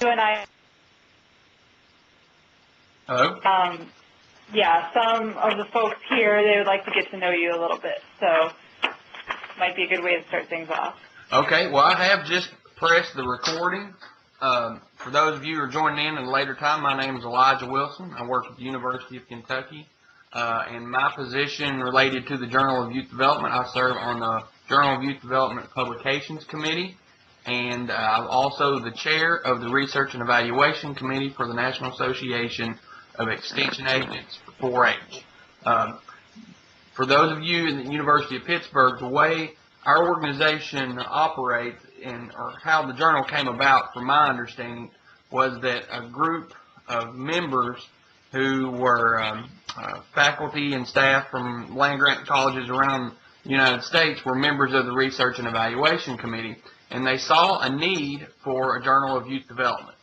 you and I, Hello? yeah, some of the folks here, they would like to get to know you a little bit, so might be a good way to start things off. Okay, well, I have just pressed the recording. For those of you who are joining in at a later time, my name is Elijah Wilson. I work at the University of Kentucky. And my position related to the Journal of Youth Development, I serve on the Journal of Youth Development Publications Committee. And I'm also the chair of the Research and Evaluation Committee for the National Association of Extension Agents for 4-H. For those of you in the University of Pittsburgh, the way our organization operates or how the journal came about, from my understanding, was that a group of members who were faculty and staff from land-grant colleges around the United States were members of the Research and Evaluation Committee, and they saw a need for a Journal of Youth Development.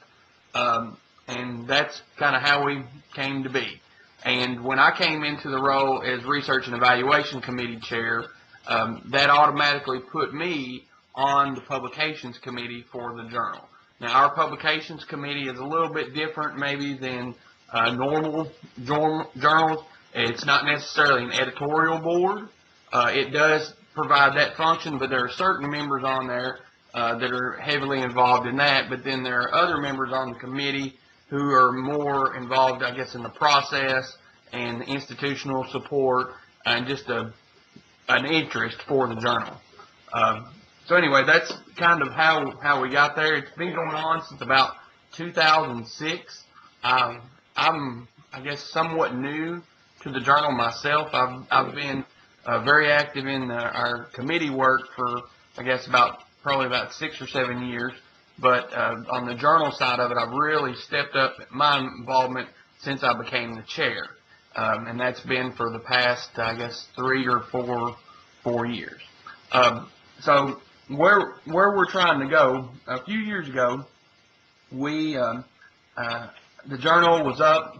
And that's kind of how we came to be. And when I came into the role as Research and Evaluation Committee Chair, that automatically put me on the Publications Committee for the Journal. Now, our Publications Committee is a little bit different maybe than normal journals. It's not necessarily an editorial board. It does provide that function, but there are certain members on there that are heavily involved in that. But then there are other members on the committee who are more involved, I guess, in the process and the institutional support and just an interest for the journal. So anyway, that's kind of how we got there. It's been going on since about 2006. I'm, I guess, somewhat new to the journal myself. I've been very active in our committee work for, I guess, probably about 6 or 7 years. But on the journal side of it, I've really stepped up my involvement since I became the chair. And that's been for the past, I guess, 3 or 4 years. So where we're trying to go, a few years ago, the journal was up.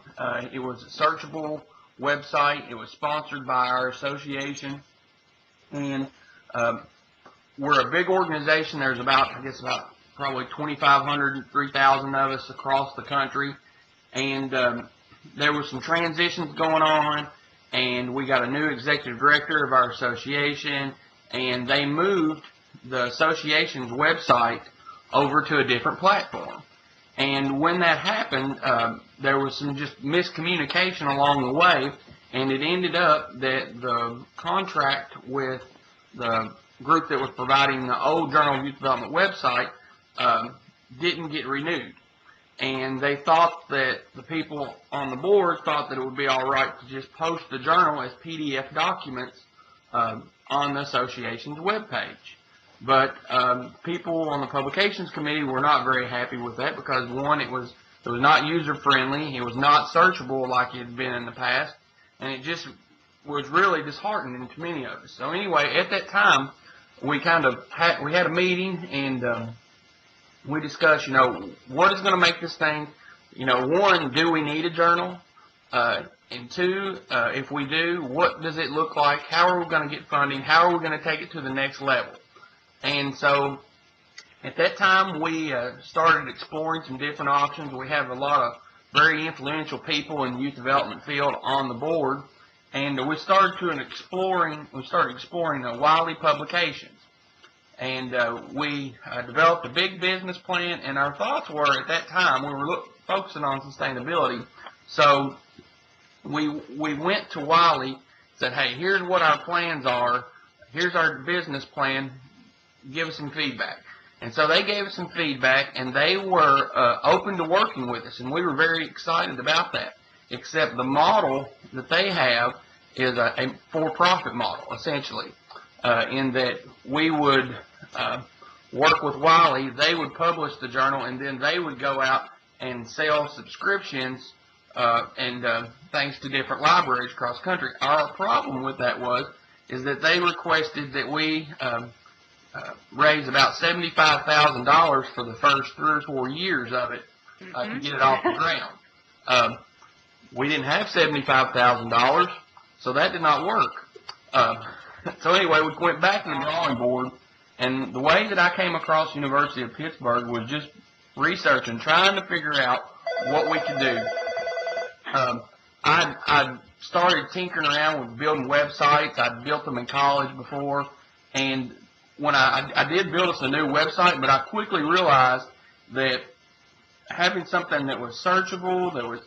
It was a searchable website. It was sponsored by our association. And we're a big organization. There's about probably 2,500, 3,000 of us across the country. And there were some transitions going on, and we got a new executive director of our association, and they moved the association's website over to a different platform. And when that happened, there was some just miscommunication along the way, and it ended up that the contract with the group that was providing the old Journal of Youth Development website didn't get renewed. And they thought that the people on the board thought that it would be all right to just post the journal as PDF documents on the association's webpage. But people on the Publications Committee were not very happy with that because, one, it was not user-friendly, it was not searchable like it had been in the past, and it just was really disheartening to many of us. So anyway, at that time, we had a meeting, and we discussed, what is going to make this thing, one, do we need a journal? And two, if we do, what does it look like? How are we going to get funding? How are we going to take it to the next level? And so at that time, we started exploring some different options. We have a lot of very influential people in the youth development field on the board, and we started exploring Wiley Publications. And we developed a big business plan, and our thoughts were, at that time, we were focusing on sustainability. So we went to Wiley, said, hey, here's what our plans are. Here's our business plan. Give us some feedback. And so they gave us some feedback, and they were open to working with us, and we were very excited about that, except the model that they have is a for-profit model, essentially. In that we would work with Wiley, they would publish the journal, and then they would go out and sell subscriptions and things to different libraries across the country. Our problem with that is that they requested that we raise about $75,000 for the first 3 or 4 years of it to get it off the ground. We didn't have $75,000, so that did not work. So anyway, we went back to the drawing board, and the way that I came across the University of Pittsburgh was just researching, trying to figure out what we could do. I started tinkering around with building websites. I'd built them in college before, and when I did build us a new website, but I quickly realized that having something that was searchable, that was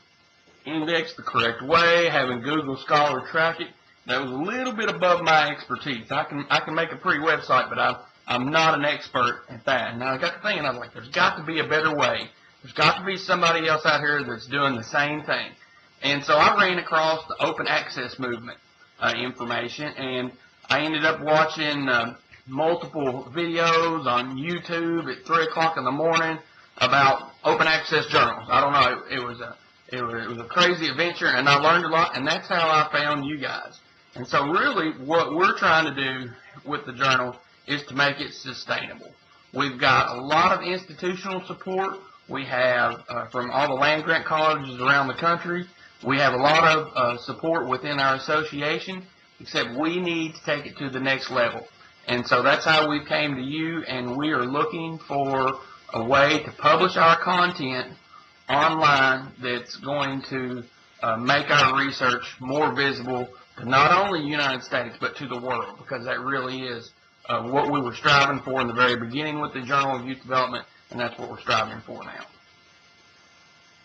indexed the correct way, having Google Scholar track it, that was a little bit above my expertise. I can make a pretty website, but I'm not an expert at that. And I got to thinking, I was like, there's got to be a better way. There's got to be somebody else out here that's doing the same thing. And so I ran across the open access movement information, and I ended up watching multiple videos on YouTube at 3 o'clock in the morning about open access journals. I don't know, it was a crazy adventure, and I learned a lot, and that's how I found you guys. And so really what we're trying to do with the journal is to make it sustainable. We've got a lot of institutional support. We have from all the land-grant colleges around the country. We have a lot of support within our association, except we need to take it to the next level. And so that's how we came to you, and we are looking for a way to publish our content online that's going to make our research more visible to not only the United States, but to the world, because that really is what we were striving for in the very beginning with the Journal of Youth Development, and that's what we're striving for now.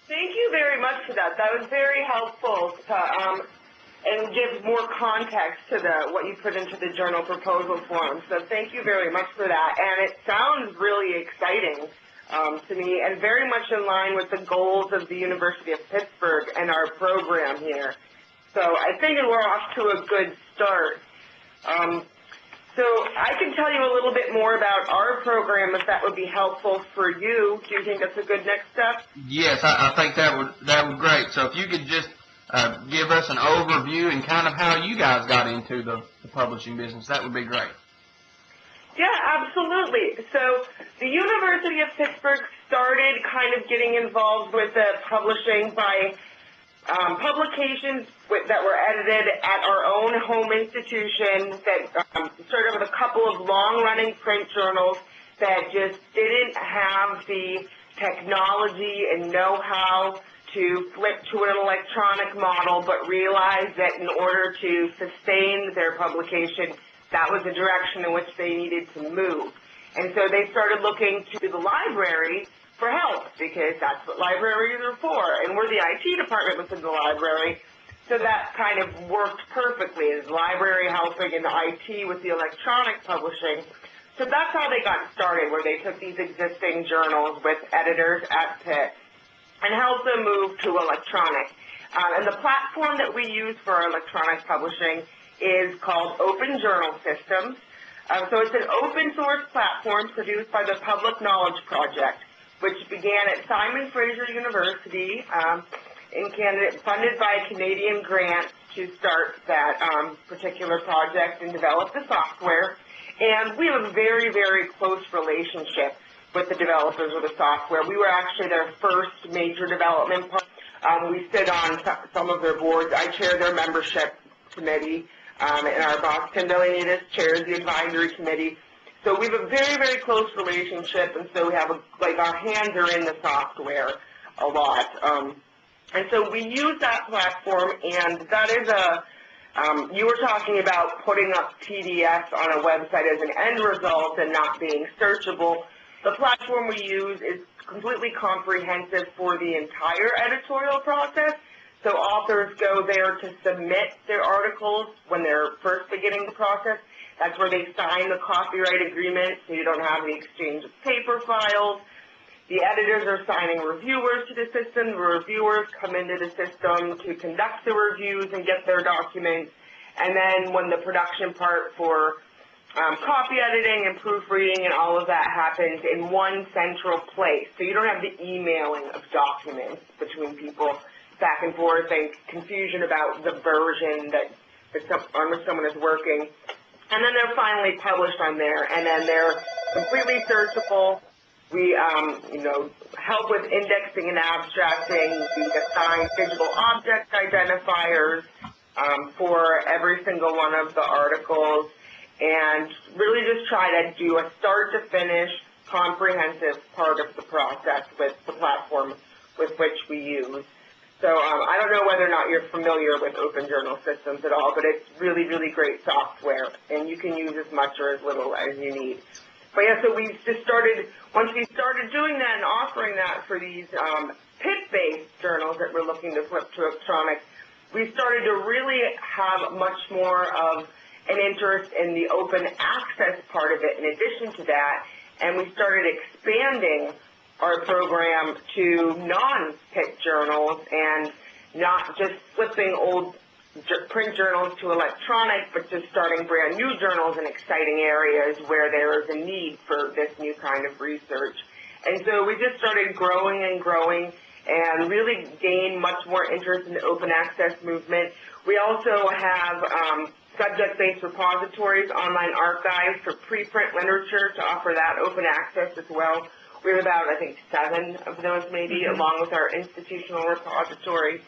Thank you very much for that. That was very helpful to, and gives more context to what you put into the journal proposal form. So thank you very much for that. And it sounds really exciting to me, and very much in line with the goals of the University of Pittsburgh and our program here. So I think we're off to a good start. So I can tell you a little bit more about our program if that would be helpful for you. Do you think that's a good next step? Yes, I think that would be great. So if you could just give us an overview and kind of how you guys got into the publishing business, that would be great. Yeah, absolutely. So the University of Pittsburgh started kind of getting involved with the publishing by publications that were edited at our own home institution that started with a couple of long-running print journals that just didn't have the technology and know-how to flip to an electronic model, but realized that in order to sustain their publication, that was the direction in which they needed to move. And so they started looking to the library for help, because that's what libraries are for. And we're the IT department within the library, so that kind of worked perfectly, as library helping and IT with the electronic publishing. So that's how they got started, where they took these existing journals with editors at Pitt and helped them move to electronic. And the platform that we use for our electronic publishing is called Open Journal Systems. So it's an open source platform produced by the Public Knowledge Project, which began at Simon Fraser University in Canada, funded by a Canadian grant to start that particular project and develop the software. And we have a very, very close relationship with the developers of the software. We were actually their first major development partner. We sit on some of their boards. I chair their membership committee, and our boss, Tim Delianides, chairs the advisory committee. So we have a very, very close relationship, and so we have, our hands are in the software a lot. And so we use that platform, and that is you were talking about putting up PDFs on a website as an end result and not being searchable. The platform we use is completely comprehensive for the entire editorial process. So authors go there to submit their articles when they're first beginning the process. That's where they sign the copyright agreement, so you don't have the exchange of paper files. The editors are signing reviewers to the system. The reviewers come into the system to conduct the reviews and get their documents. And then when the production part for copy editing and proofreading and all of that happens in one central place. So you don't have the emailing of documents between people back and forth and confusion about the version on which someone is working. And then they're finally published on there, and then they're completely searchable. We, help with indexing and abstracting. We assign digital object identifiers for every single one of the articles, and really just try to do a start-to-finish comprehensive part of the process with the platform with which we use. So I don't know whether or not you're familiar with Open Journal Systems at all, but it's really, really great software, and you can use as much or as little as you need. But yeah, so we just started, once we started doing that and offering that for these PIT-based journals that we're looking to flip to electronic, we started to really have much more of an interest in the open access part of it in addition to that, and we started expanding our program to non-PIT journals and not just flipping old print journals to electronic, but just starting brand new journals in exciting areas where there is a need for this new kind of research. And so we just started growing and growing and really gained much more interest in the open access movement. We also have subject-based repositories, online archives for preprint literature to offer that open access as well. We have about, I think, 7 of those maybe, along with our institutional repository.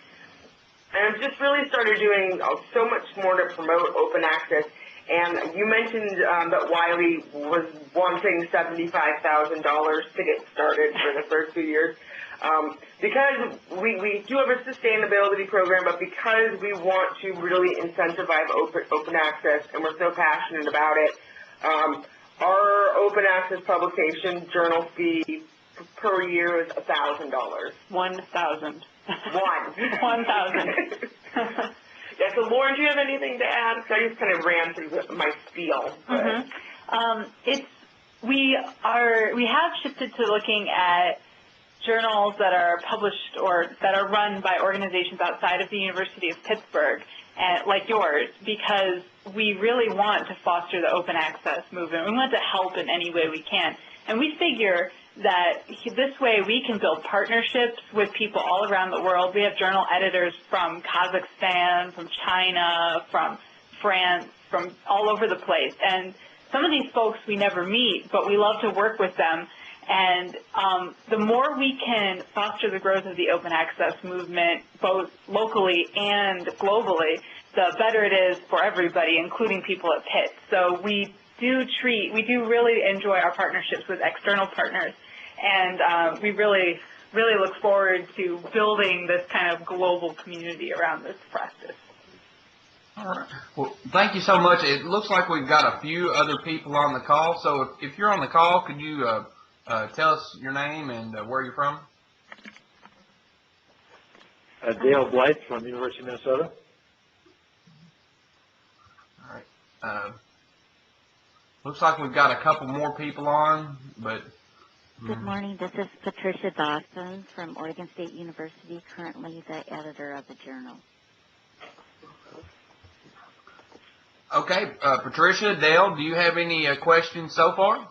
And I've just really started doing so much more to promote open access. And you mentioned that Wiley was wanting $75,000 to get started for the first few years. Because we do have a sustainability program, but because we want to really incentivize open access, and we're so passionate about it, our open access publication journal fee per year is $1,000. 1,000. 1,000. Yeah, so Lauren, do you have anything to add? Because I just kind of ran through my spiel. We have shifted to looking at journals that are published or that are run by organizations outside of the University of Pittsburgh, and like yours, because we really want to foster the open access movement. We want to help in any way we can. And we figure that this way we can build partnerships with people all around the world. We have journal editors from Kazakhstan, from China, from France, from all over the place. And some of these folks we never meet, but we love to work with them. And the more we can foster the growth of the open access movement, both locally and globally, the better it is for everybody, including people at Pitt. So we do really enjoy our partnerships with external partners, and we really look forward to building this kind of global community around this practice. All right. Well, thank you so much. It looks like we've got a few other people on the call. So if you're on the call, could you tell us your name and where you're from? Dale Blythe from University of Minnesota. All right. Looks like we've got a couple more people on, but... Good morning. This is Patricia Dawson from Oregon State University, currently the editor of the journal. Okay. Patricia, Dale, do you have any questions so far?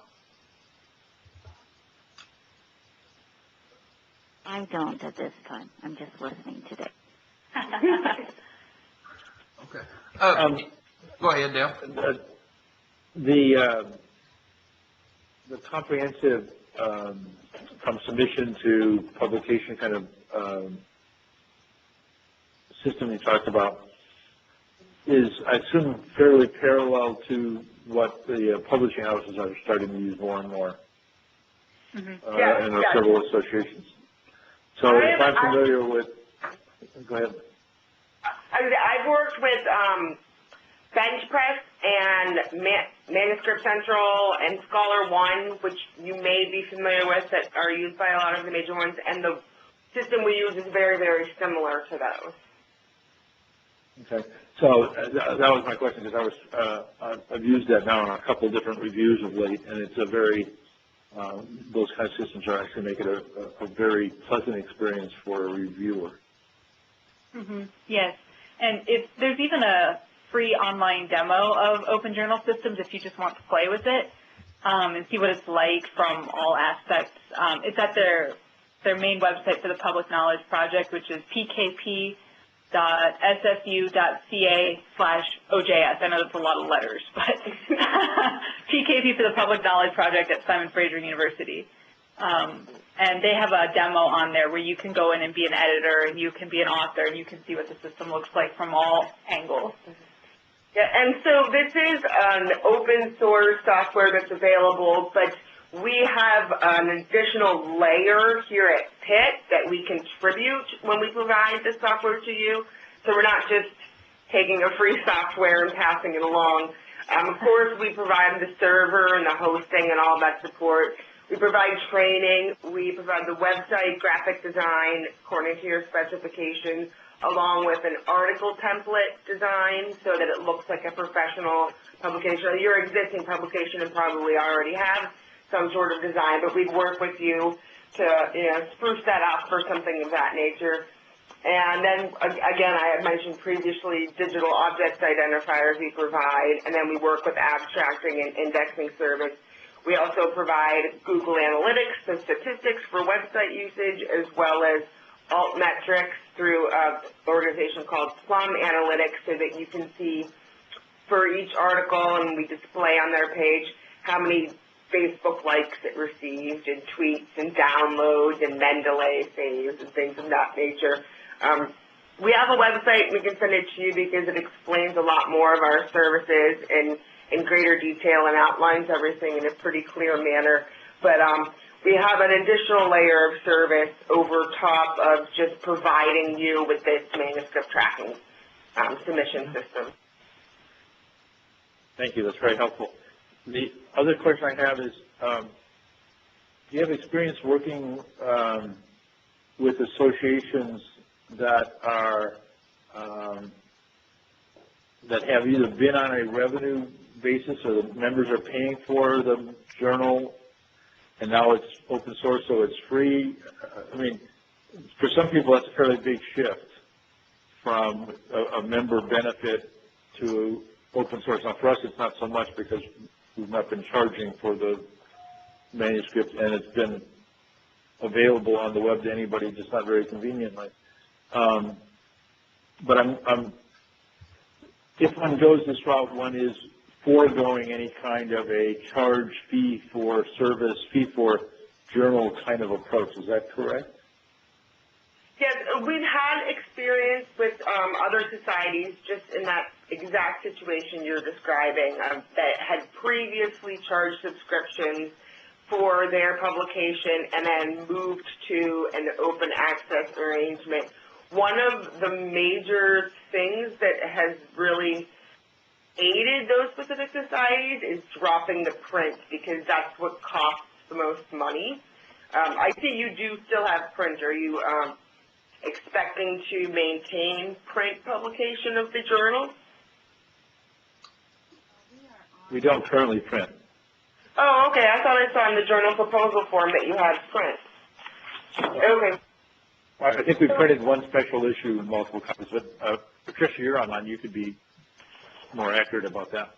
I don't at this time. I'm just listening today. Okay. Go ahead, Dale. The comprehensive from submission to publication kind of system you talked about is, I assume, fairly parallel to what the publishing houses are starting to use more and more. Yes, and there are several associations. So if I'm familiar with, go ahead. I've worked with Bench Press and Manuscript Central and Scholar One, which you may be familiar with, that are used by a lot of the major ones, and the system we use is very, very similar to those. Okay, so that was my question, because I've used that now in a couple of different reviews of late, and it's a very, those kind of systems are actually make it a very pleasant experience for a reviewer. Yes, and there's even a free online demo of Open Journal Systems if you just want to play with it and see what it's like from all aspects. It's at their main website for the Public Knowledge Project, which is pkp.sfu.ca/OJS. I know that's a lot of letters, but PKP for the Public Knowledge Project at Simon Fraser University. And they have a demo on there where you can go in and be an editor, and you can be an author, and you can see what the system looks like from all angles. Yeah, and so this is an open source software that's available, but we have an additional layer here at Pitt that we contribute when we provide the software to you. So we're not just taking a free software and passing it along. Of course, we provide the server and the hosting and all that support. We provide training. We provide the website, graphic design, according to your specifications, along with an article template design so that it looks like a professional publication. Your existing publication would probably already have some sort of design, but we'd work with you to, spruce that up for something of that nature. And then, again, I had mentioned previously digital object identifiers we provide, and then we work with abstracting and indexing service. We also provide Google Analytics, so statistics for website usage, as well as altmetrics through an organization called Plum Analytics, so that you can see for each article, and we display on their page how many Facebook likes it received, and tweets, and downloads, and Mendeley saves, and things of that nature. We have a website. We can send it to you because it explains a lot more of our services in greater detail and outlines everything in a pretty clear manner. But we have an additional layer of service over top of just providing you with this manuscript tracking submission system. Thank you. That's very helpful. The other question I have is, do you have experience working with associations that are that have either been on a revenue basis, or the members are paying for the journal, and now it's open source, so it's free? I mean, for some people, that's a fairly big shift from a member benefit to open source. Now, for us, it's not so much because we've not been charging for the manuscript, and it's been available on the web to anybody, just not very conveniently. But if one goes this route, one is foregoing any kind of a charge fee for service, fee for journal kind of approach. Is that correct? Yes, we've had experience with other societies just in that exact situation you're describing that had previously charged subscriptions for their publication and then moved to an open access arrangement. One of the major things that has really aided those specific societies is dropping the print, because that's what costs the most money. I see you do still have print. Are you expecting to maintain print publication of the journal? We don't currently print. Oh, okay. I thought I saw in the journal proposal form that you had print. Okay. I think we printed one special issue in multiple copies, but Patricia, you're online. You could be more accurate about that.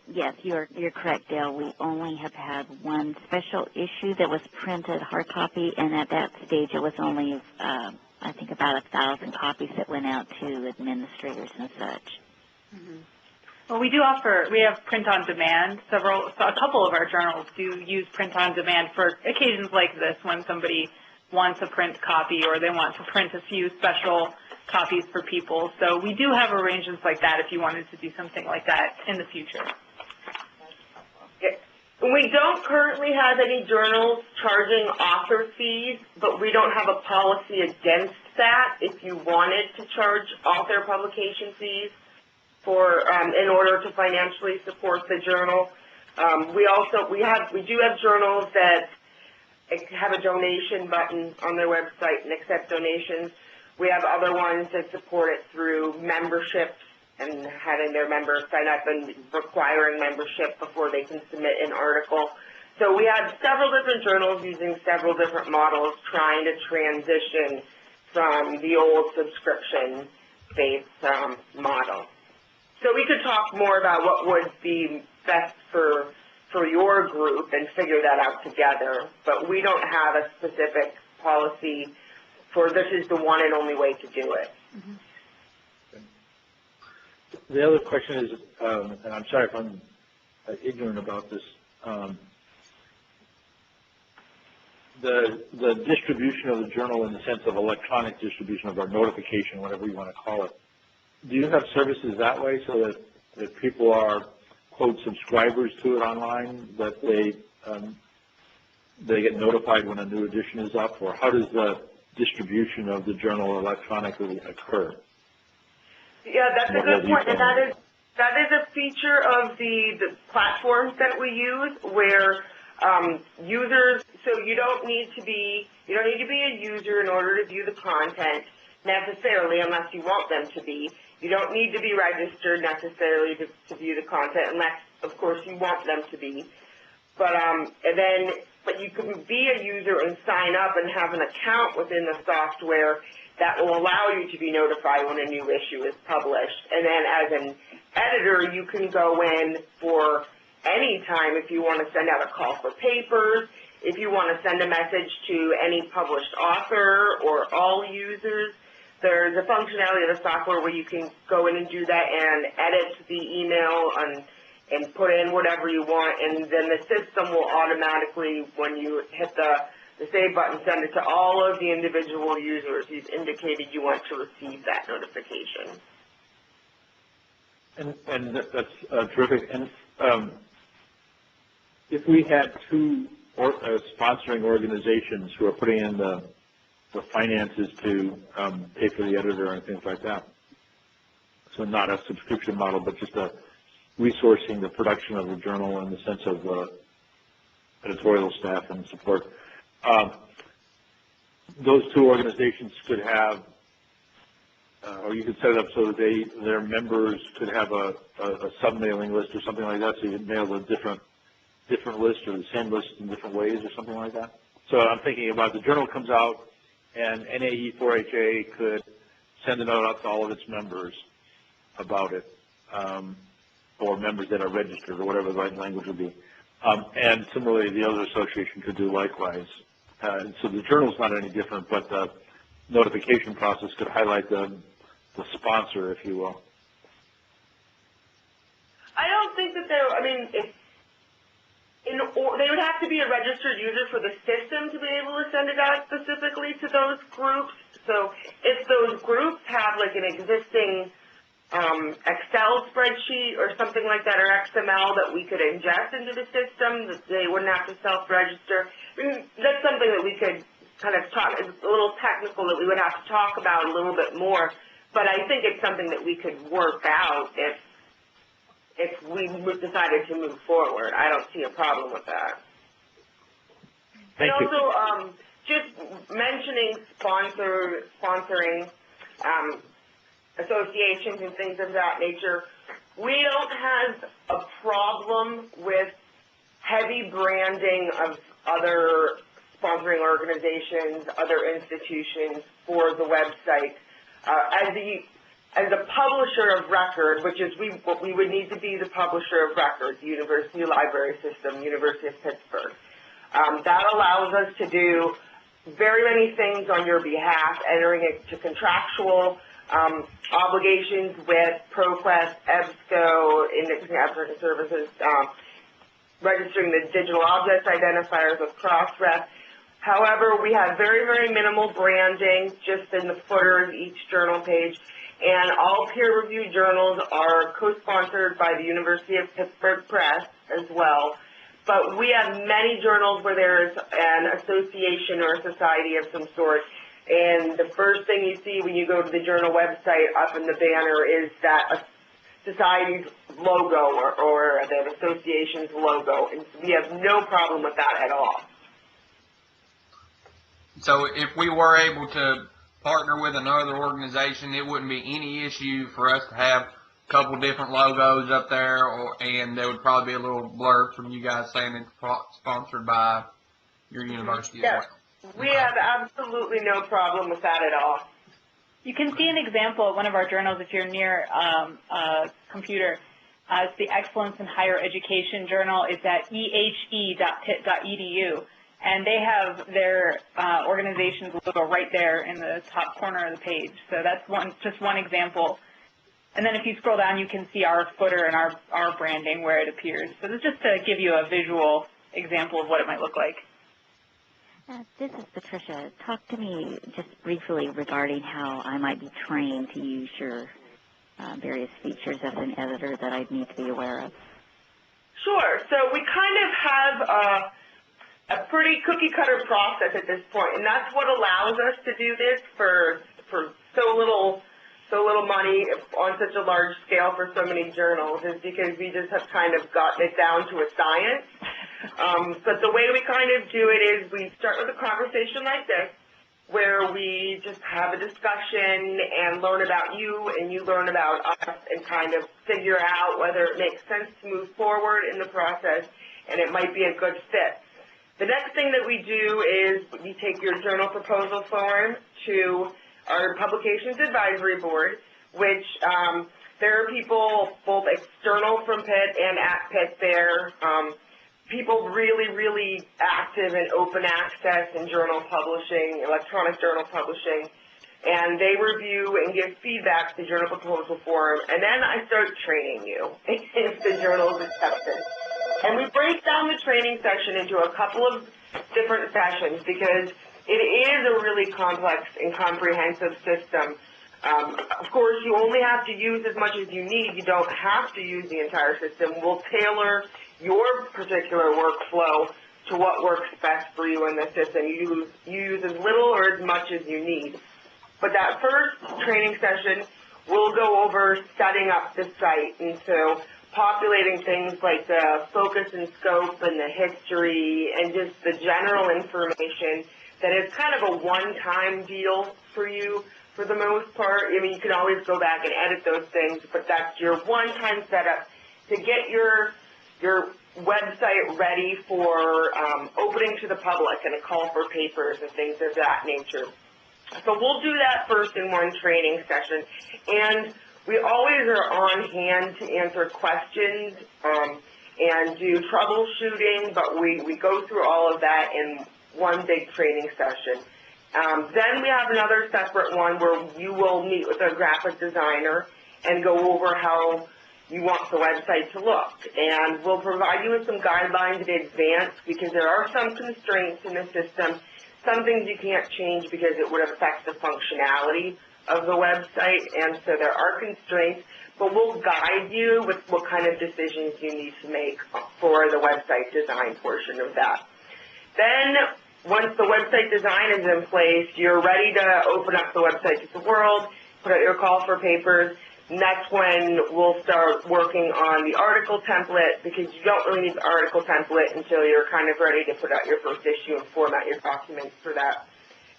Yes, you're correct, Dale. We only have had one special issue that was printed hard copy, and at that stage it was only, I think, about 1,000 copies that went out to administrators and such. Mm-hmm. Well, we have print on demand. A couple of our journals do use print on demand for occasions like this, when somebody wants a print copy or they want to print a few special copies for people. So we do have arrangements like that if you wanted to do something like that in the future. We don't currently have any journals charging author fees, but we don't have a policy against that if you wanted to charge author publication fees for in order to financially support the journal. We do have journals that have a donation button on their website and accept donations. We have other ones that support it through membership and having their members sign up and requiring membership before they can submit an article. So we have several different journals using several different models trying to transition from the old subscription-based model. So we could talk more about what would be best for your group and figure that out together, but we don't have a specific policy for this is the one and only way to do it. Mm-hmm. The other question is, and I'm sorry if I'm ignorant about this, the distribution of the journal in the sense of electronic distribution of our notification, whatever you want to call it. Do you have services that way so that people are quote subscribers to it online, that they get notified when a new edition is up, or how does the distribution of the journal electronically occur? Yeah, that's a good point, and that is a feature of the platforms that we use, where users. So you don't need to be a user in order to view the content necessarily, unless you want them to be. You don't need to be registered necessarily to view the content, unless, of course, you want them to be. But you can be a user and sign up and have an account within the software that will allow you to be notified when a new issue is published. And then as an editor, you can go in for any time if you want to send out a call for papers, if you want to send a message to any published author or all users. There's a functionality of the software where you can go in and do that and edit the email and put in whatever you want, and then the system will automatically, when you hit the save button, send it to all of the individual users who've indicated you want to receive that notification. And that's terrific. And if we had two sponsoring organizations who are putting in the finances to pay for the editor and things like that, so not a subscription model, but just resourcing the production of the journal in the sense of editorial staff and support, those two organizations could have, or you could set it up so that their members could have a sub-mailing list or something like that, so you could mail a different list or the same list in different ways or something like that. So I'm thinking about the journal comes out, and NAE4HA could send a note out to all of its members about it, or members that are registered, or whatever the right language would be. And similarly, the other association could do likewise. So the journal's not any different, but the notification process could highlight the sponsor, if you will. I don't think that they would have to be a registered user for the system to be able to send it out specifically to those groups. So if those groups have like an existing Excel spreadsheet or something like that, or XML that we could ingest into the system, that they wouldn't have to self-register. I mean, that's something that we could kind of talk, it's a little technical that we would have to talk about a little bit more, but I think it's something that we could work out if we decided to move forward. I don't see a problem with that. Thank you. And also, just mentioning sponsoring associations and things of that nature, we don't have a problem with heavy branding of other sponsoring organizations, other institutions for the website. As a publisher of record, which is what we would need to be the publisher of record, the University Library System, University of Pittsburgh. That allows us to do very many things on your behalf, entering into contractual obligations with ProQuest, EBSCO, Indexing Applicant Services, registering the digital object identifiers with Crossref. However, we have very, very minimal branding just in the footer of each journal page, and all peer-reviewed journals are co-sponsored by the University of Pittsburgh Press as well. But we have many journals where there's an association or a society of some sort, and the first thing you see when you go to the journal website up in the banner is that society's logo or the association's logo, and we have no problem with that at all. So if we were able to partner with another organization, it wouldn't be any issue for us to have a couple different logos up there, and there would probably be a little blurb from you guys saying it's sponsored by your university. Yes, we have absolutely no problem with that at all. You can see an example of one of our journals if you're near a computer. It's the Excellence in Higher Education Journal. It's at ehe.pitt.edu. And they have their organization's logo right there in the top corner of the page. So that's just one example. And then if you scroll down, you can see our footer and our branding where it appears. So this is just to give you a visual example of what it might look like. This is Patricia. Talk to me just briefly regarding how I might be trained to use your various features as an editor that I'd need to be aware of. Sure. So we kind of have a pretty cookie-cutter process at this point, and that's what allows us to do this for so little money on such a large scale for so many journals, is because we just have kind of gotten it down to a science. But the way we kind of do it is we start with a conversation like this, where we just have a discussion and learn about you and you learn about us and kind of figure out whether it makes sense to move forward in the process and it might be a good fit. The next thing that we do is we take your journal proposal form to our Publications Advisory Board, which there are people both external from Pitt and at Pitt there, people really active in open access and journal publishing, electronic journal publishing, and they review and give feedback to the journal proposal form, and then I start training you if the journal is accepted. And we break down the training session into a couple of different sessions because it is a really complex and comprehensive system. Of course, you only have to use as much as you need. You don't have to use the entire system. We'll tailor your particular workflow to what works best for you in the system. You use as little or as much as you need. But that first training session, we'll go over setting up the site, and so populating things like the focus and scope and the history and just the general information that is kind of a one-time deal for you for the most part. I mean, you can always go back and edit those things, but that's your one-time setup to get your website ready for opening to the public and a call for papers and things of that nature. So we'll do that first in one training session, and we always are on hand to answer questions and do troubleshooting, but we go through all of that in one big training session. Then we have another separate one where you will meet with a graphic designer and go over how you want the website to look. And we'll provide you with some guidelines in advance because there are some constraints in the system, some things you can't change because it would affect the functionality of the website, and so there are constraints, but we'll guide you with what kind of decisions you need to make for the website design portion of that. Then, once the website design is in place, you're ready to open up the website to the world, put out your call for papers, and that's when we'll start working on the article template, because you don't really need the article template until you're kind of ready to put out your first issue and format your documents for that.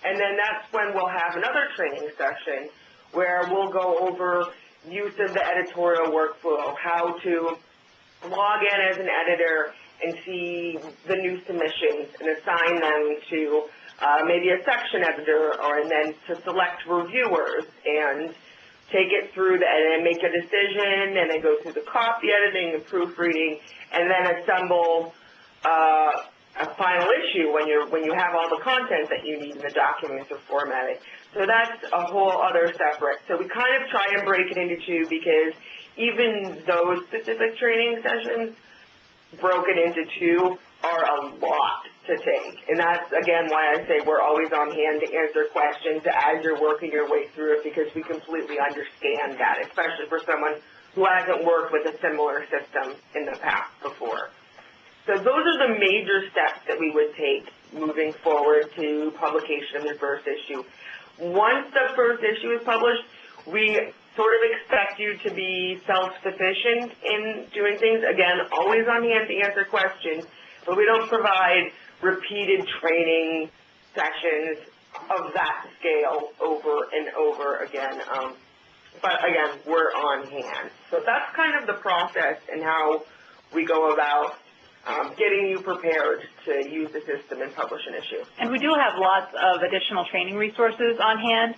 And then that's when we'll have another training session where we'll go over use of the editorial workflow, how to log in as an editor and see the new submissions and assign them to maybe a section editor, and then to select reviewers and take it through and then make a decision, and then go through the copy editing and proofreading, and then assemble a final issue when you have all the content that you need and the documents are formatted. So that's a whole other separate. So we kind of try and break it into two, because even those specific training sessions broken into two are a lot to take. And that's, again, why I say we're always on hand to answer questions as you're working your way through it, because we completely understand that, especially for someone who hasn't worked with a similar system in the past before. So those are the major steps that we would take moving forward to publication of your first issue. Once the first issue is published, we sort of expect you to be self-sufficient in doing things. Again, always on hand to answer questions, but we don't provide repeated training sessions of that scale over and over again. But again, we're on hand. So that's kind of the process and how we go about getting you prepared to use the system and publish an issue. And we do have lots of additional training resources on hand.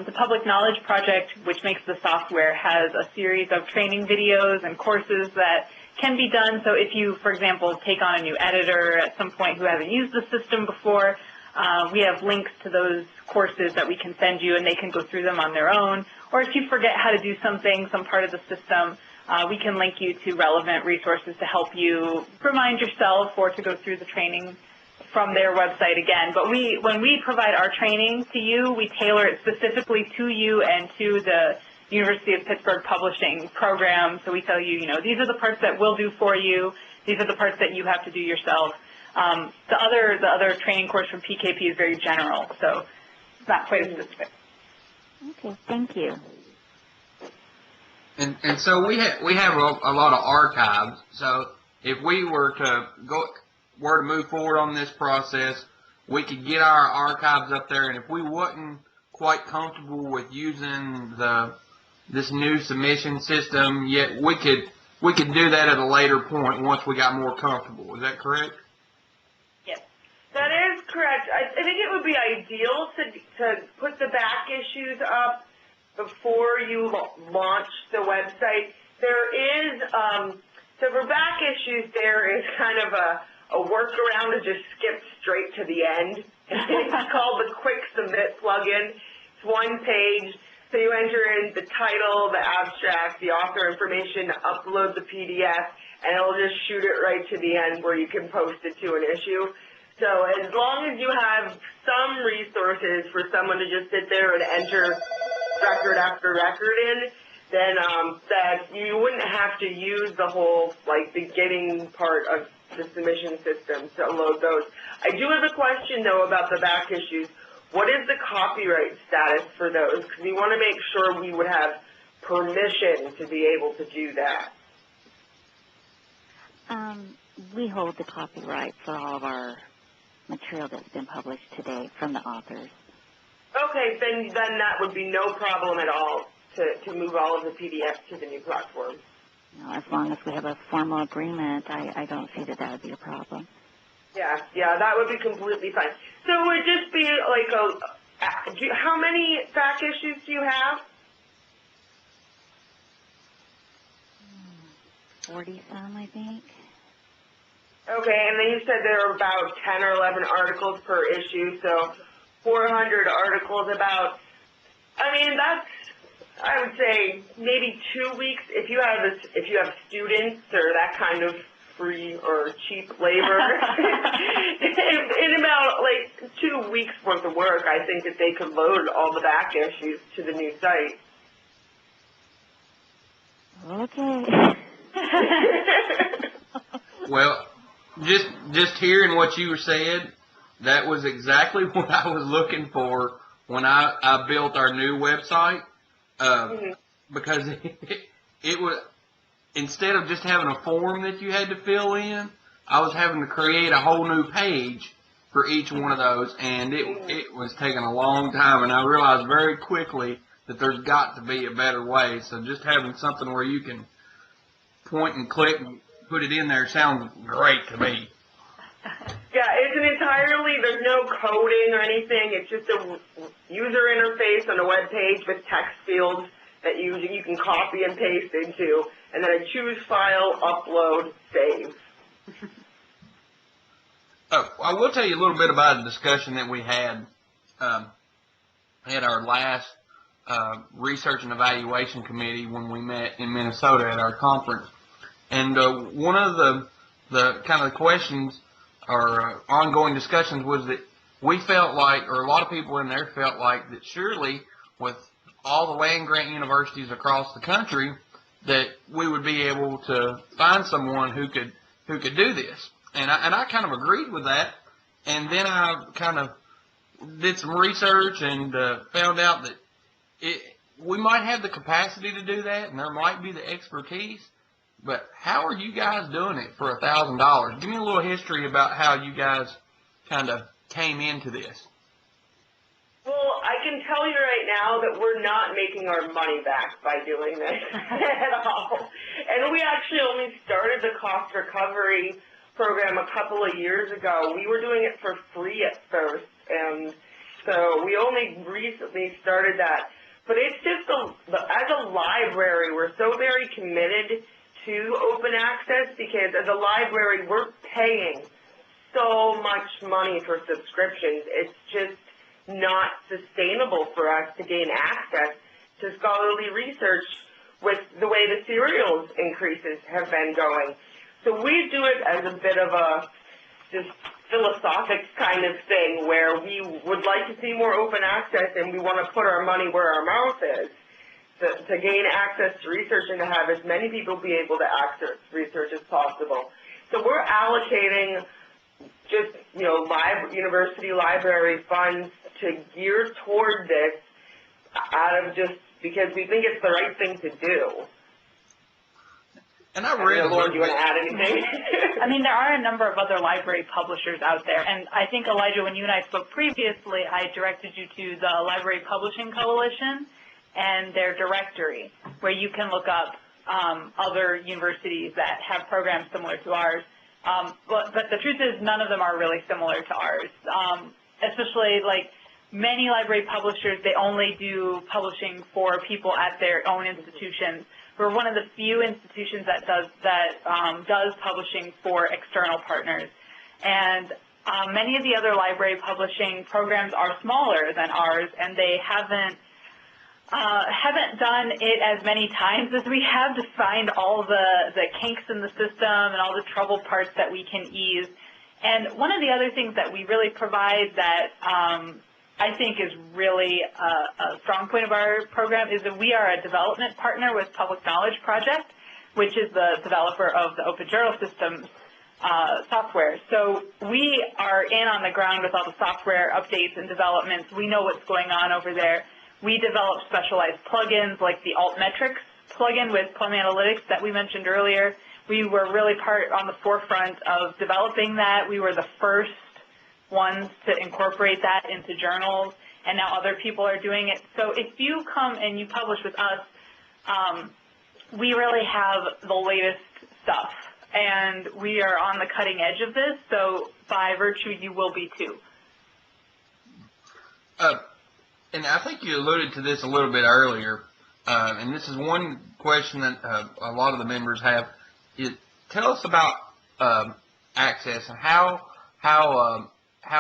The Public Knowledge Project, which makes the software, has a series of training videos and courses that can be done. So if you, for example, take on a new editor at some point who hasn't used the system before, we have links to those courses that we can send you, and they can go through them on their own. Or if you forget how to do something, some part of the system, we can link you to relevant resources to help you remind yourself or to go through the training from their website again. But when we provide our training to you, we tailor it specifically to you and to the University of Pittsburgh publishing program. So we tell you, you know, these are the parts that we'll do for you. These are the parts that you have to do yourself. The other training course from PKP is very general, so it's not quite as specific. Okay, thank you. And so we have a lot of archives. So if we were to move forward on this process, we could get our archives up there. And if we wasn't quite comfortable with using this new submission system, yet we could do that at a later point once we got more comfortable. Is that correct? Yes, that is correct. I think it would be ideal to put the back issues up before you launch the website. There is, so for back issues, there is kind of a workaround to just skip straight to the end. It's called the Quick Submit plugin. It's one page. So you enter in the title, the abstract, the author information, upload the PDF, and it'll just shoot it right to the end where you can post it to an issue. So as long as you have some resources for someone to just sit there and enter record after record in, then that you wouldn't have to use the whole beginning part of the submission system to load those. I do have a question though about the back issues. What is the copyright status for those? Because we want to make sure we would have permission to be able to do that. We hold the copyright for all of our material that's been published today from the authors. Okay, then that would be no problem at all to move all of the PDFs to the new platform. You know, as long as we have a formal agreement, I don't see that would be a problem. Yeah, that would be completely fine. So it would just be how many back issues do you have? 40-some, I think. Okay, and then you said there are about 10 or 11 articles per issue, so 400 articles about, that's, I would say, maybe 2 weeks. If you have students or that kind of free or cheap labor, in about 2 weeks worth of work, I think that they could load all the back issues to the new site. Okay. Well, just hearing what you were saying, that was exactly what I was looking for when I built our new website. Because it was, instead of just having a form that you had to fill in, I was having to create a whole new page for each one of those, and it was taking a long time, and I realized very quickly that there's got to be a better way. So just having something where you can point and click and put it in there sounds great to me. Yeah, there's no coding or anything. It's just a user interface on a web page with text fields that you can copy and paste into, and then a choose file, upload, save. I will tell you a little bit about a discussion that we had at our last research and evaluation committee when we met in Minnesota at our conference. And one of the kind of questions or ongoing discussions was that we felt like, or a lot of people in there felt like, that surely with all the land-grant universities across the country that we would be able to find someone who could do this. And I kind of agreed with that. And then I kind of did some research and found out that we might have the capacity to do that, and there might be the expertise. But how are you guys doing it for $1,000? Give me a little history about how you guys kind of came into this. Well, I can tell you right now that we're not making our money back by doing this at all. And we actually only started the cost recovery program a couple of years ago. We were doing it for free at first, and so we only recently started that. But it's just, as a library, we're so very committed to open access because as a library, we're paying so much money for subscriptions. It's just not sustainable for us to gain access to scholarly research with the way the serials increases have been going. So we do it as a bit of a just philosophic kind of thing where we would like to see more open access and we want to put our money where our mouth is. to gain access to research and to have as many people be able to access research as possible. So we're allocating just, university library funds to gear toward this out of just because we think it's the right thing to do. And I read Lauren, do you want to add anything? I mean, there are a number of other library publishers out there, and I think, Elijah, when you and I spoke previously, I directed you to the Library Publishing Coalition and their directory, where you can look up other universities that have programs similar to ours. But the truth is, none of them are really similar to ours, especially like many library publishers, they only do publishing for people at their own institutions. We're one of the few institutions that does publishing for external partners. And many of the other library publishing programs are smaller than ours, and they haven't done it as many times as we have to find all the kinks in the system and all the trouble parts that we can ease. And one of the other things that we really provide that I think is really a strong point of our program is that we are a development partner with Public Knowledge Project, which is the developer of the Open Journal Systems software. So we are in on the ground with all the software updates and developments. We know what's going on over there. We develop specialized plugins like the Altmetrics plugin with Plum Analytics that we mentioned earlier. We were really on the forefront of developing that. We were the first ones to incorporate that into journals, and now other people are doing it. So if you come and you publish with us, we really have the latest stuff, and we are on the cutting edge of this, so by virtue, you will be too. And I think you alluded to this a little bit earlier, and this is one question that a lot of the members have. Tell us about access and how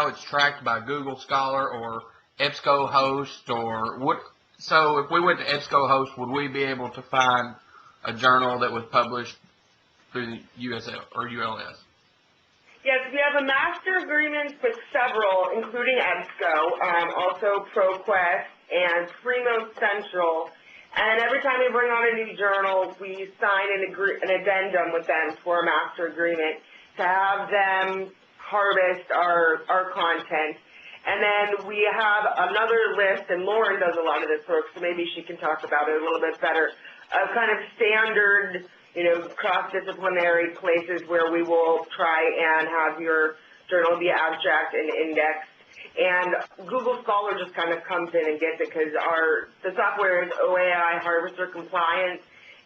it's tracked by Google Scholar or EBSCOhost or what. So if we went to EBSCOhost, would we be able to find a journal that was published through the USL or ULS? Yes, we have a master agreement with several, including EBSCO, also ProQuest and Primo Central. And every time we bring on a new journal, we sign an addendum with them for a master agreement to have them harvest our content. And then we have another list, and Lauren does a lot of this work, so maybe she can talk about it a little bit better, of kind of standard, cross-disciplinary places where we will try and have your journal be abstract and indexed. And Google Scholar just kind of comes in and gets it because the software is OAI harvester compliant,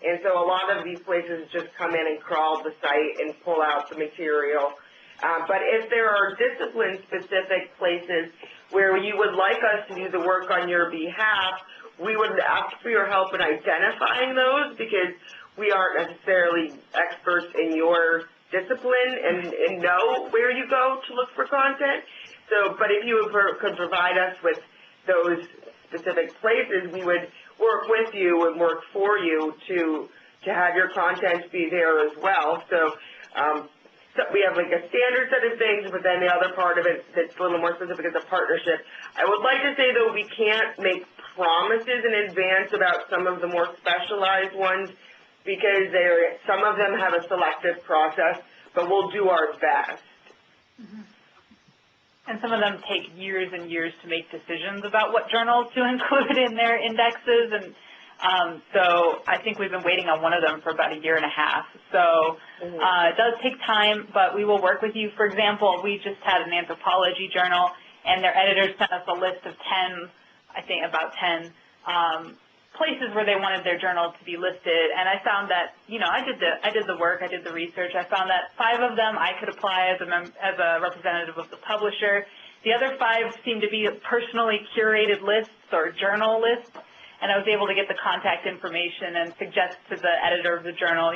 and so a lot of these places just come in and crawl the site and pull out the material. But if there are discipline-specific places where you would like us to do the work on your behalf, we would ask for your help in identifying those because we aren't necessarily experts in your discipline and know where you go to look for content. So, but if you could provide us with those specific places, we would work with you and work for you to have your content be there as well. So we have like a standard set of things, but then the other part of it that's a little more specific is a partnership. I would like to say, though, we can't make promises in advance about some of the more specialized ones because some of them have a selective process, but we'll do our best. Mm-hmm. And some of them take years and years to make decisions about what journals to include in their indexes, and so I think we've been waiting on one of them for about a year and a half. So it does take time, but we will work with you. For example, we just had an anthropology journal, and their editors sent us a list of 10, I think about 10 places where they wanted their journal to be listed, and I found that, I did the work, I did the research. I found that 5 of them I could apply as a representative of the publisher. The other 5 seemed to be personally curated lists or journal lists, and I was able to get the contact information and suggest to the editor of the journal,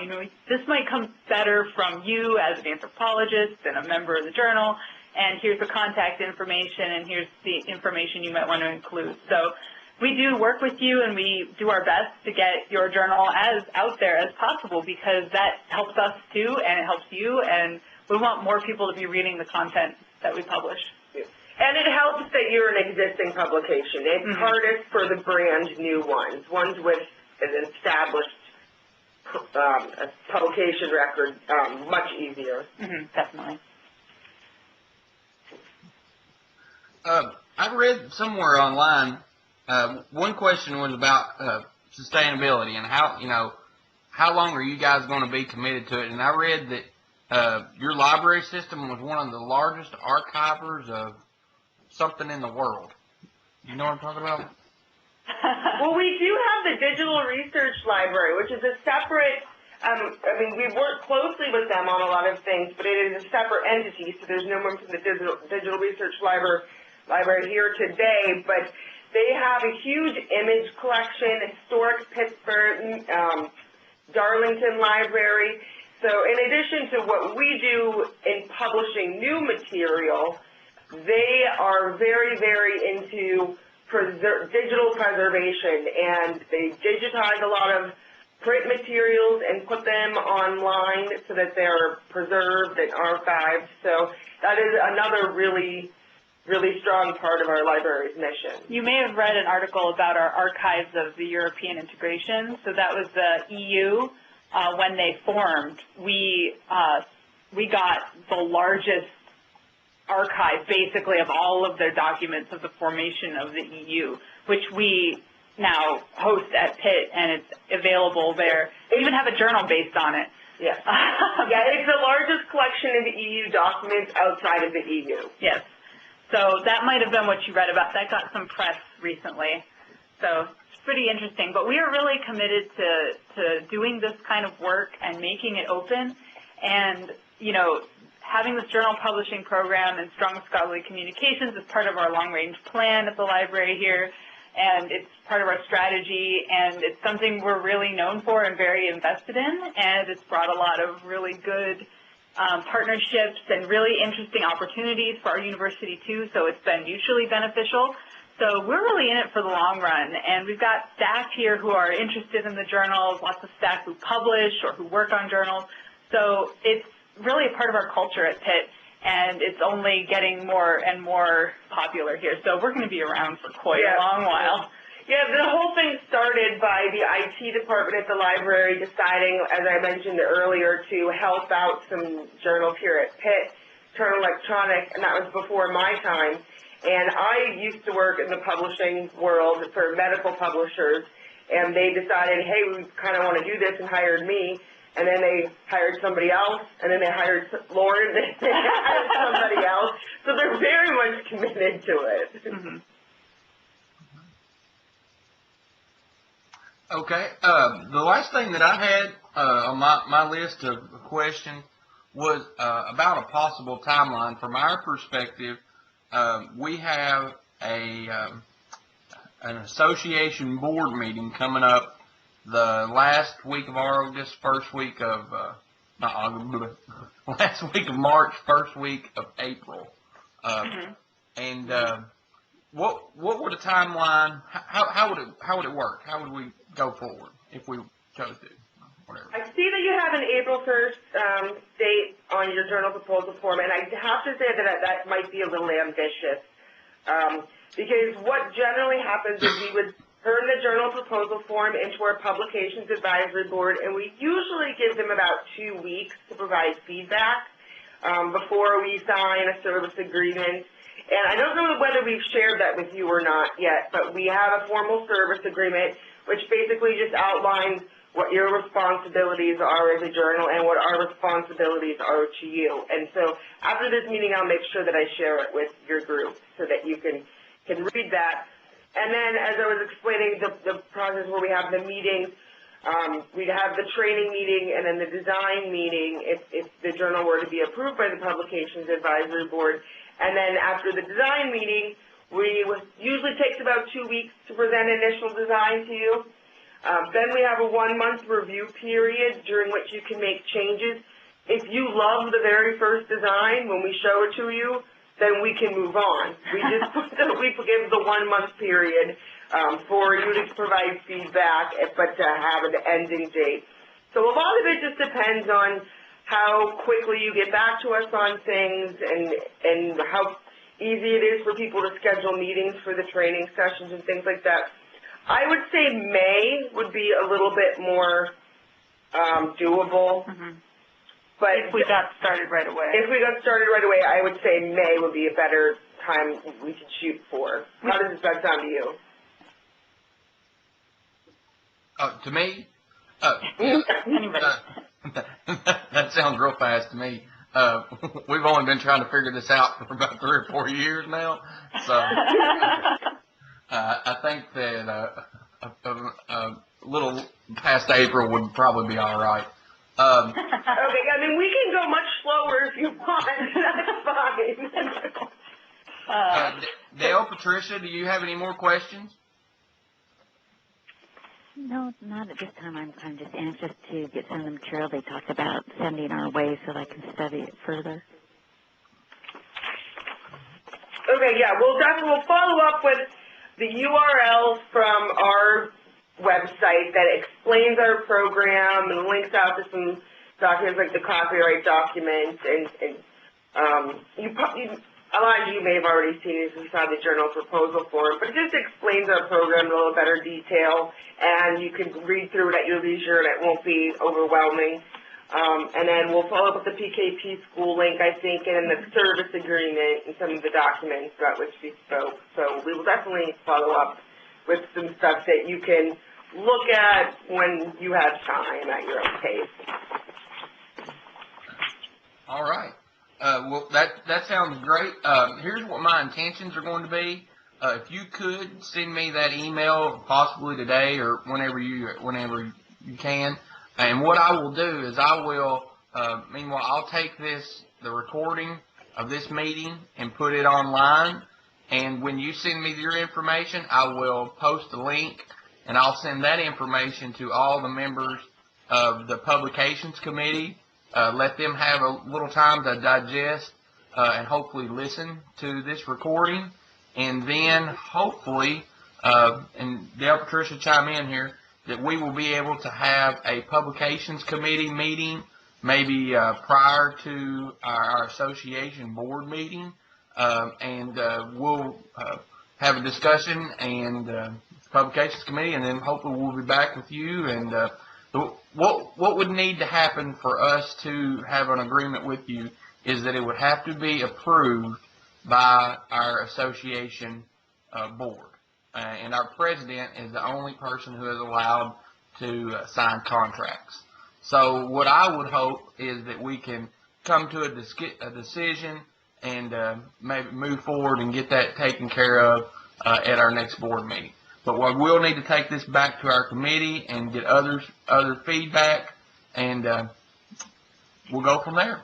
this might come better from you as an anthropologist and a member of the journal, and here's the contact information, and here's the information you might want to include. So we do work with you, and we do our best to get your journal as out there as possible because that helps us too, and it helps you, and we want more people to be reading the content that we publish. And it helps that you're an existing publication. It's hardest for the brand new ones with an established publication record much easier. Definitely. I read somewhere online, one question was about sustainability and how long are you guys going to be committed to it? And I read that your library system was one of the largest archivers of something in the world. You know what I'm talking about? Well, we do have the Digital Research Library, which is a separate, we work closely with them on a lot of things, but it is a separate entity, so there's no one from the Digital Research Library here today, but they have a huge image collection, historic Pittsburgh, Darlington Library. So in addition to what we do in publishing new material, they are very, very into digital preservation, and they digitize a lot of print materials and put them online so that they're preserved and archived. So that is another really strong part of our library's mission. You may have read an article about our archives of the European integration. So that was the EU. When they formed, we got the largest archive, basically, of all of their documents of the formation of the EU, which we now host at Pitt, and it's available there. We even have a journal based on it. Yes. Yeah, it's the largest collection of the EU documents outside of the EU. Yes. So that might have been what you read about. That got some press recently. So it's pretty interesting. But we are really committed to doing this kind of work and making it open. And, having this journal publishing program and strong scholarly communications is part of our long-range plan at the library here. And it's part of our strategy. And it's something we're really known for and very invested in. And it's brought a lot of really good partnerships and really interesting opportunities for our university too, so it's been mutually beneficial. So we're really in it for the long run, and we've got staff here who are interested in the journals, lots of staff who publish or who work on journals. So it's really a part of our culture at Pitt, and it's only getting more and more popular here. So we're going to be around for quite a long while. Yeah, the whole thing started by the IT department at the library deciding, as I mentioned earlier, to help out some journals here at Pitt, Turn Electronic, and that was before my time. And I used to work in the publishing world for medical publishers, and they decided, hey, we kind of want to do this, and hired me. And then they hired somebody else, and then they hired Lauren, and they hired somebody else. So they're very much committed to it. Mm-hmm. Okay. The last thing that I had on my list of questions was about a possible timeline. From our perspective, we have an association board meeting coming up the last week of August, first week of last week of March, first week of April. And what would a timeline? How would it work? How would we go forward if we chose to? Whatever. I see that you have an April 1st date on your journal proposal form, and I have to say that might be a little ambitious, because what generally happens is we would turn the journal proposal form into our Publications Advisory Board, and we usually give them about 2 weeks to provide feedback before we sign a service agreement. And I don't know whether we've shared that with you or not yet, but we have a formal service agreement which basically just outlines what your responsibilities are as a journal and what our responsibilities are to you. And so after this meeting, I'll make sure that I share it with your group so that you can read that. And then, as I was explaining, the process where we have the meetings, we'd have the training meeting and then the design meeting if the journal were to be approved by the Publications Advisory Board. And then after the design meeting, usually takes about 2 weeks to present initial design to you. Then we have a 1-month review period during which you can make changes. If you love the very first design, when we show it to you, then we can move on. We give the 1-month period for you to provide feedback, but to have an ending date. So a lot of it just depends on how quickly you get back to us on things and how easy it is for people to schedule meetings for the training sessions and things like that. I would say May would be a little bit more doable. But If we got started right away. if we got started right away, I would say May would be a better time we could shoot for. How does that sound to you? To me, Anybody. that sounds real fast to me. We've only been trying to figure this out for about 3 or 4 years now, so I think that a little past April would probably be all right. Okay, I mean, we can go much slower if you want. That's fine. Dale, Patricia, do you have any more questions? No, not at this time. I'm just anxious to get some of the material they talked about sending our way so that I can study it further. Okay, yeah, we'll follow up with the URL from our website that explains our program and links out to some documents like the copyright document, and Elijah, you may have already seen this inside the journal proposal form, but it just explains our program in a little better detail, and you can read through it at your leisure, and it won't be overwhelming. And then we'll follow up with the PKP school link, I think, and then the service agreement and some of the documents about which we spoke. So we will definitely follow up with some stuff that you can look at when you have time at your own pace. All right. Well, that sounds great. Here's what my intentions are going to be. If you could send me that email, possibly today or whenever you can. And what I will do is meanwhile, I'll take the recording of this meeting and put it online. And when you send me your information, I will post a link, and I'll send that information to all the members of the publications committee. Let them have a little time to digest and hopefully listen to this recording. And then hopefully, and Dale, Patricia, chime in here, that we will be able to have a publications committee meeting maybe prior to our association board meeting. And we'll have a discussion and publications committee, and then hopefully we'll be back with you. And what would need to happen for us to have an agreement with you is that it would have to be approved by our association board. And our president is the only person who is allowed to sign contracts. So what I would hope is that we can come to a decision and maybe move forward and get that taken care of at our next board meeting. But we will need to take this back to our committee and get other feedback, and we'll go from there.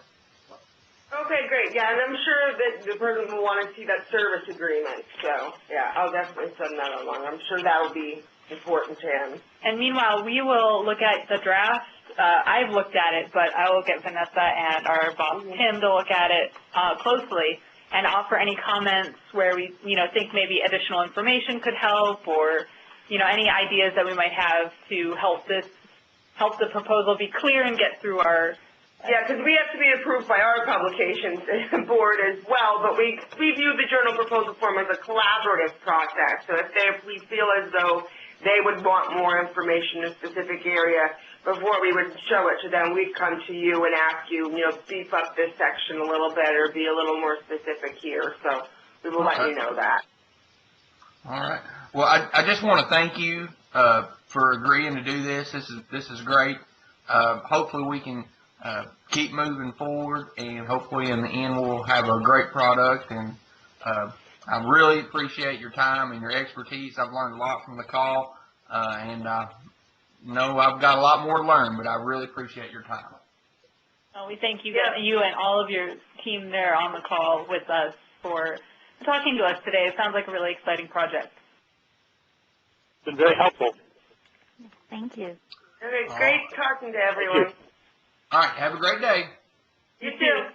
Okay, great. Yeah, and I'm sure that the person will want to see that service agreement. So, yeah, I'll definitely send that along. I'm sure that will be important to him. And meanwhile, we will look at the draft. I've looked at it, but I will get Vanessa and our boss, Tim, to look at it closely and offer any comments where we, think maybe additional information could help, or, any ideas that we might have to help the proposal be clear and get through our. Yeah, because we have to be approved by our publications board as well, but we view the journal proposal form as a collaborative process. So if we feel as though they would want more information in a specific area before we would show it to them, we'd come to you and ask you, beef up this section a little bit or be a little more specific here. So we will let you know that. All right. Well, I just want to thank you for agreeing to do this. This is great. Hopefully we can keep moving forward, and hopefully in the end we'll have a great product. And I really appreciate your time and your expertise. I've learned a lot from the call, and no, I've got a lot more to learn, but I really appreciate your time. Well, we thank you, you and all of your team there on the call with us for talking to us today. It sounds like a really exciting project. It's been very helpful. Thank you. Okay, great talking to everyone. All right, have a great day. You too.